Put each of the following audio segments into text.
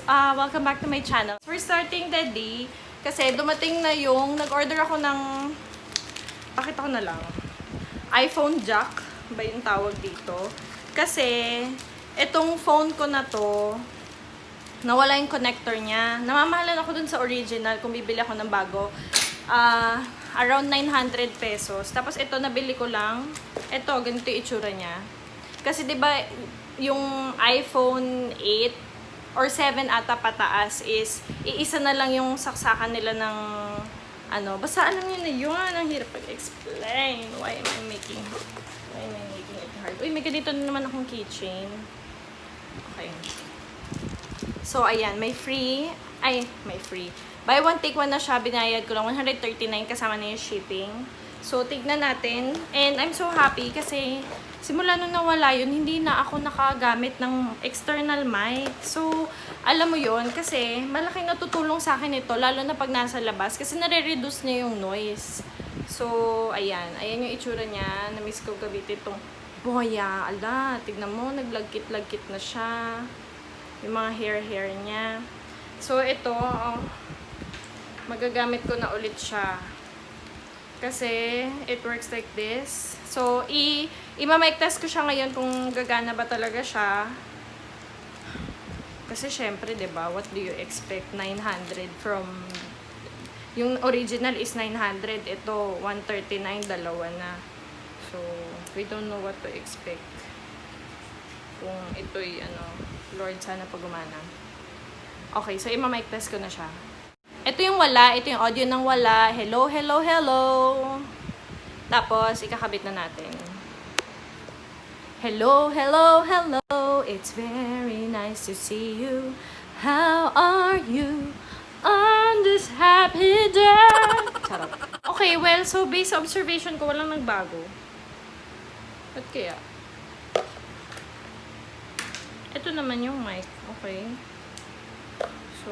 guys! Welcome back to my channel. We're starting the day kasi dumating na yung nag-order ako ng pakita ko na lang iPhone jack ba yung tawag dito kasi itong phone ko na to nawala yung connector niya. Namamahalan ako dun sa original kung bibili ako ng bago. Around 900 pesos. Tapos ito nabili ko lang. Ito ganito yung itsura niya. Kasi 'di ba yung iPhone 8 or 7 ata pataas is iisa na lang yung saksakan nila ng ano, basta alam niyo na yun, ang hirap pag-explain. Why am I making it hard? Uy, may ganito na naman akong keychain. Okay. So, ayan, may free. Buy one, take one na siya. Binayad ko lang 139 kasama na yung shipping. So, tignan natin. And I'm so happy kasi simula nung nawala yun, hindi na ako nakagamit ng external mic. So, alam mo yun, kasi malaking natutulong sa akin ito, lalo na pag nasa labas, kasi nare-reduce niya yung noise. So, ayan. Ayan yung itsura niya. Na-miss ko gabitin itong boya. Ala, tignan mo, naglagkit-lagkit na siya. Yung mga hair niya. So, ito, magagamit ko na ulit siya. Kasi, it works like this. So, i-mic test ko siya ngayon kung gagana ba talaga siya. Kasi, syempre, diba, what do you expect? 900 from... Yung original is 900. Ito, 139, dalawa na. So, we don't know what to expect. Kung ito'y, Lord, sana pagumana. Okay, so, i-mic test ko na siya. Ito yung wala. Ito yung audio ng wala. Hello, hello, hello. Tapos, ikakabit na natin. Hello, hello, hello. It's very nice to see you. How are you on this happy day? Charot. Okay, well, so based observation ko, walang nagbago. Ba't kaya? Ito naman yung mic. Okay. So...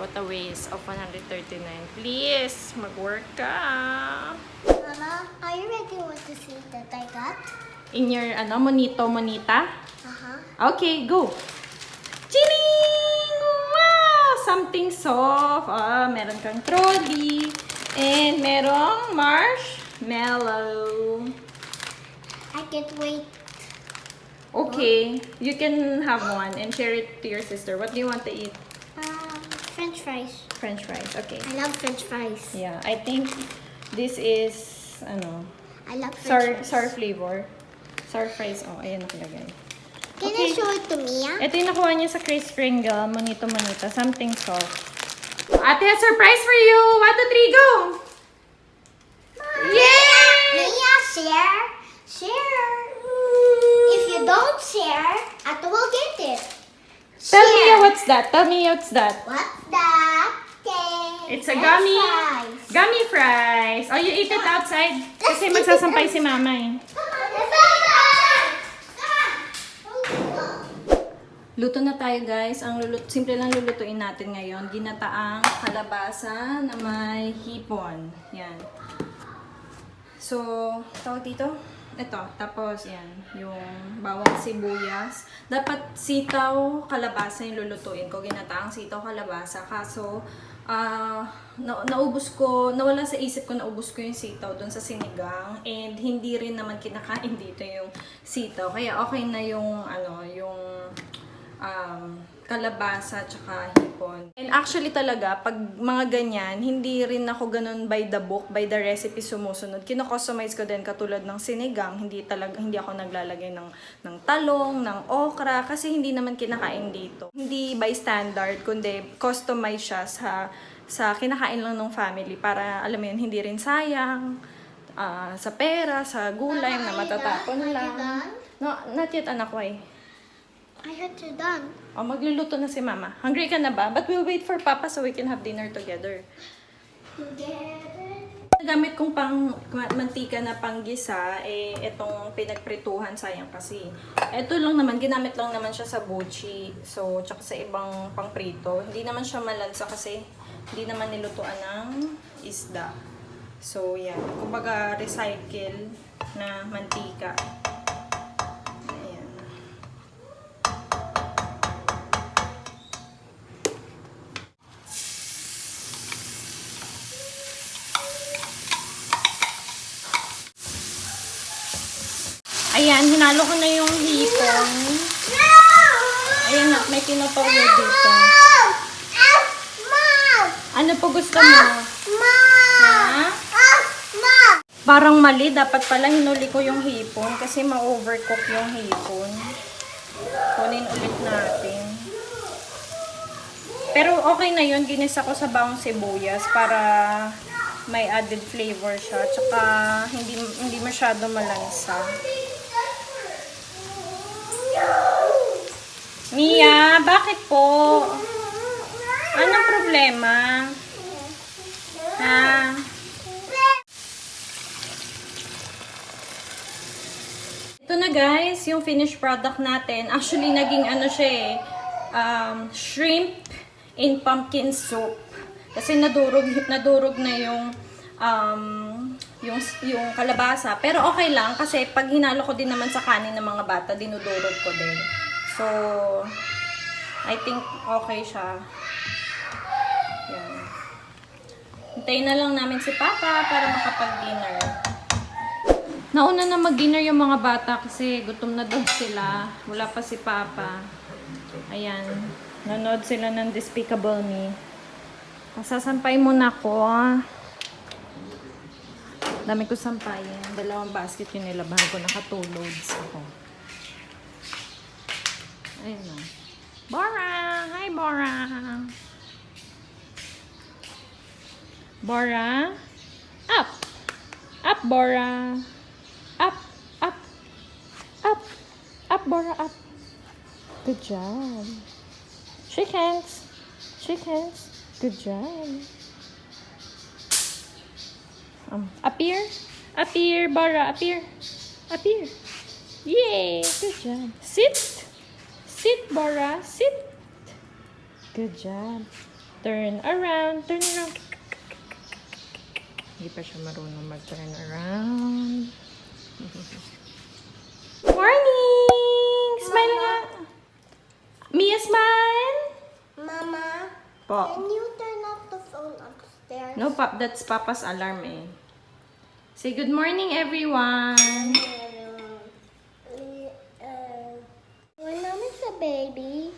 what a waste of 139. Please, mag-work ka. Mama, are you ready with the seat that I got? In your, monita? Uh-huh. Okay, go. Chiling! Wow! Something soft. Meron kang trolley. And merong marshmallow. I can't wait. Okay, you can have one and share it to your sister. What do you want to eat? French fries. French fries, okay. I love French fries. Yeah, I think this is, I love French fries. sour flavor. Sour fries, ayan nakalagay. Can I show it to Mia? Ito yung nakuha niya sa Chris Kringle, monito-monita, something soft. Ate has surprise for you! 1, 2, 3, go! Yay! Mia, share. Share. If you don't share, Ate will get it. Tell me what's that? Tell me what's that? What's that? Okay. It's a French gummy. fries. Gummy fries. Oh, you eat it outside? Kasi magsasampay si mama eh. Luto na tayo guys. Ang simple lang lulutuin natin ngayon. Ginataang kalabasa na may hipon. Yan. So, tawag dito? Ito. Tapos, yan. Yung bawang sibuyas. Dapat sitaw, kalabasa yung lulutuin ko. Ginataang sitaw, kalabasa. Kaso, naubos ko, nawala sa isip ko, naubos ko yung sitaw doon sa sinigang. And hindi rin naman kinakain dito yung sitaw. Kaya okay na yung, kalabasa tsaka hipon. And actually talaga, pag mga ganyan, hindi rin ako ganun by the book, by the recipe sumusunod. Kino-customize ko din katulad ng sinigang. Hindi ako naglalagay ng talong, ng okra, kasi hindi naman kinakain dito. Hindi by standard, kundi customize siya sa kinakain lang ng family para, alam mo yun, hindi rin sayang sa pera, sa gulay na matatapon lang. No, not yet, anak ko eh. I heard you're done. Oh, magluluto na si Mama. Hungry ka na ba? But we'll wait for Papa so we can have dinner together. Gamit kong pang mantika na panggisa, itong pinagprituhan, sayang kasi. Ito lang naman, ginamit lang naman siya sa buchi. So, tsaka sa ibang pangprito. Hindi naman siya malansa kasi hindi naman nilutuan ng isda. So, yan. Kumbaga, recycle na mantika. Ayan, hinalo ko na yung hipon. Ayan na, may tinutuyo dito. Ano po gusto mo? Ha? Parang mali, dapat pala hinuli ko yung hipon kasi ma-overcook yung hipon. Kunin ulit natin. Pero okay na yun, ginisa ko sa bawang sibuyas para may added flavor siya. Tsaka hindi masyado malansa. Mia, bakit po? Anong problema? Ha? Ito na guys, yung finished product natin. Actually, naging ano siya eh, shrimp in pumpkin soup. Kasi nadurog na yung kalabasa. Pero okay lang kasi pag hinalo ko din naman sa kanin ng mga bata, dinudurog ko din. So, I think okay siya. Yan. Hintayin na lang namin si Papa para makapag-dinner. Nauna na mag-dinner yung mga bata kasi gutom na daw sila. Wala pa si Papa. Ayan. Nanood sila ng Despicable Me. Sasampay muna ako. Dami ko sampayin. Dalawang basket yung nilabahan ko. Naka 2 loads ako. Ayun na. Bora! Hi, Bora! Bora? Up! Up, Bora! Up! Up! Up! Up, Bora! Up! Good job! Shake hands! Shake hands! Good job! Up here! Up here, Bora! Up here! Up here! Yay! Good job! Sit! Sit, Bora. Sit. Good job. Turn around. Turn around. Hindi pa siya marunong mag-turn around. Morning! Smile nga. Mia, smile. Mama, Po. can you turn off the phone upstairs? No, Pop. That's Papa's alarm eh. Say good morning, everyone. When I was a baby,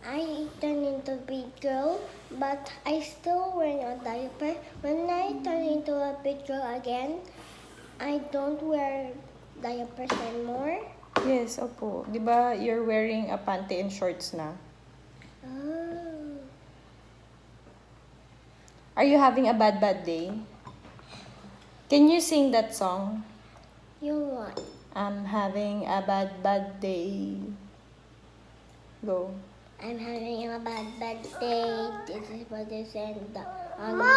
I turned into a big girl, but I still wearing a diaper. When I turn into a big girl again, I don't wear diapers anymore. Yes, opo. Di ba you're wearing a panty and shorts na? Oh. Are you having a bad day? Can you sing that song? You what? I'm having a bad day. Go. I'm having a bad day. This is what they said on my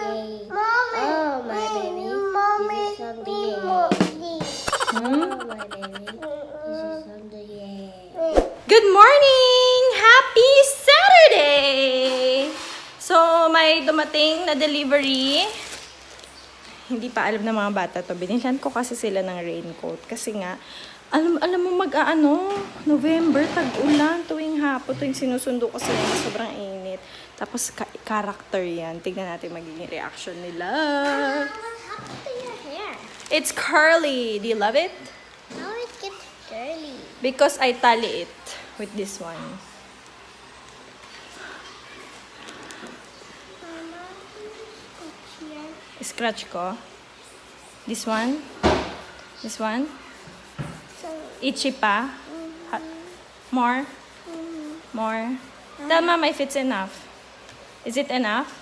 day. Oh, my baby. This is on the day. Oh, my baby. This is on the day. Good morning! Happy Saturday! So, may dumating na delivery. Hindi pa alam ng mga bata to. Binilhan ko kasi sila ng raincoat. Kasi nga, alam mo November, tag-ulan, tuwing hapon, tuwing sinusundo ko sila na sobrang init. Tapos, character yan. Tignan natin magiging reaction nila. What happened to your hair? It's curly. Do you love it? Now it gets curly. Because I tally it with this one. Mama, what's here? Scratch ko. This one. This one. So, Itchy pa. More. More. Tell Mama if it's enough. Is it enough?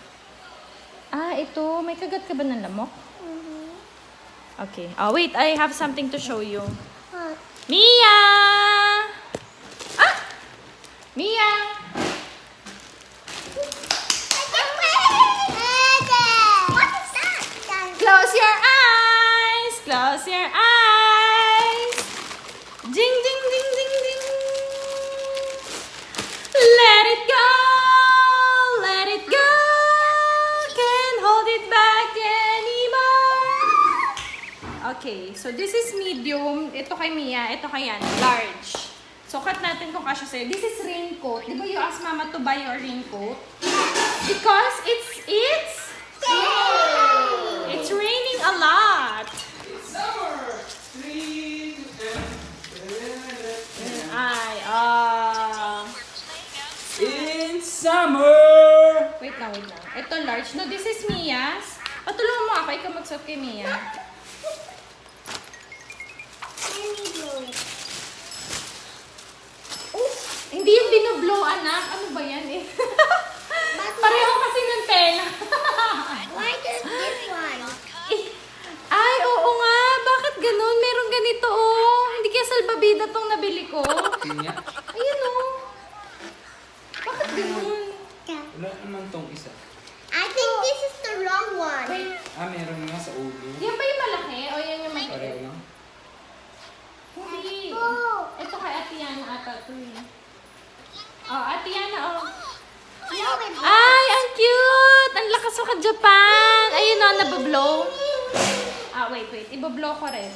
Ah, ito. May kagat ka ba ng lamok? Okay. Oh, wait. I have something to show you. what? Mia! Ah! Mia! What is that? Close your eyes! Close your eyes! Ding, ding, ding, ding, ding! Let it go! Let it go! Can't hold it back anymore! Okay, so this is medium. Ito kay Mia, ito kay Yan, large. So, cut natin kung kasya sa'yo. This is raincoat. Di ba you asked Mama to buy your raincoat? Because it's raining a lot. Summer. 3 lang, wait lang. Ito large. No, this is Mia's. Patulungan mo ako, ikaw magsuot kay Mia. Hindi yung binoblow, anak. Ano ba yan eh? Pareho kasi ng tela. Why does this one? Ay, oo nga. Bakit ganun? Meron ganito, oh. Hindi kaya salbabida tong nabili ko. Kanya? Ayun, oh. Bakit ganun? Wala naman tong isa. I think this is the wrong one. Wait, Meron nga sa ulo. yan ba yung malaki? O yan yung maliit? Pareho lang. Hindi. Oh. Ito kay Ate Yana ata ito eh. Oh, Ate Yana, oh. Ay, ang cute! Ang lakas mo ka, Japan! Ayun, oh, nabablow. Wait. Ibablow ko rin.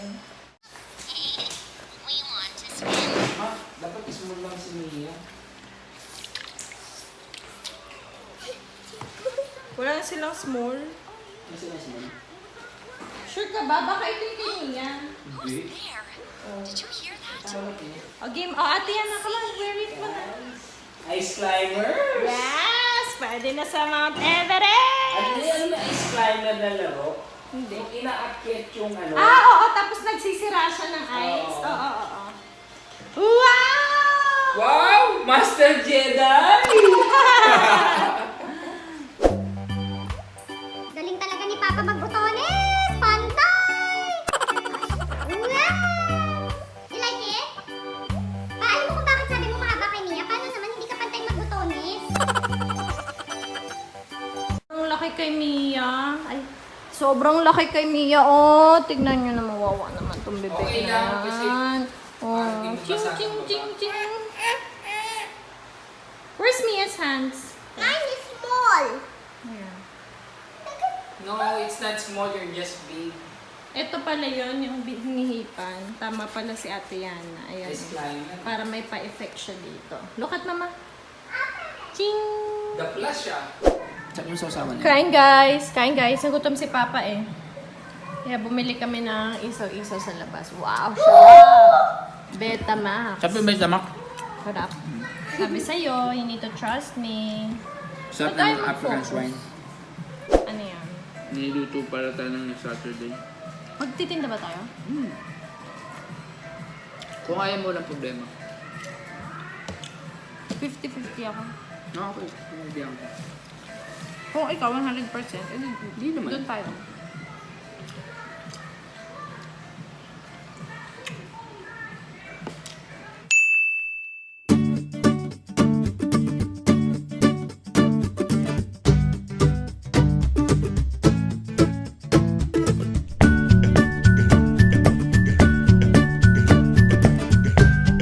Dapat ismol lang si Mia. Wala na silang small. Kasi na small. Sure ka ba? Baka ito yung kay Mia. Hindi. Oh, game. Oh, Ate Yana, come on, wear it mo na. Ice climbers! Yes! Pwede na sa Mount Everest! Ano yung ice climber na laro? Hindi. Yung inaakyat yung ano. Oo. Tapos nagsisira siya ng ice. Oo. Oo. Wow! Wow! Master Jedi! Galing talaga ni Papa magbotones! Pantay! Wow! You like it? Alam mo kung bakit sabi mo mahaba kay Mia? Paano naman hindi ka pantay magbotones? Ang laki kay Mia. Ay, sobrang laki kay Mia. Oh, tignan nyo na mawawa naman itong bebek Okay na lang, kasi yan. Oh, parang ching, basag ching, ang ching, baba. ching. Where's Mia's hands? Mine is small. Ayan. No, it's not small. You're just big. Ito pala yon yung hinihipan. Tama pala si Ate Yana. Ayan. Ice climber. Para may pa-effect siya dito. Look at mama. Ching! The plus siya. Saan yung sausawan niya? Kain guys! Kain guys! Nagutom si Papa eh. Kaya bumili kami ng isaw-isaw sa labas. Wow! Sarap! Betamax. Sabi may damak. Sarap. Sabi sa'yo, you need to trust me. Sarap Ba't tayo ng African mag-focus? swine. Ano yan? Niluto para tayo ng Saturday. Magtitinda ba tayo? Kung ayaw mo lang problema. 50-50 ako. No, okay. Hindi ako. Kung ikaw 100%, edi Hindi naman. doon tayo.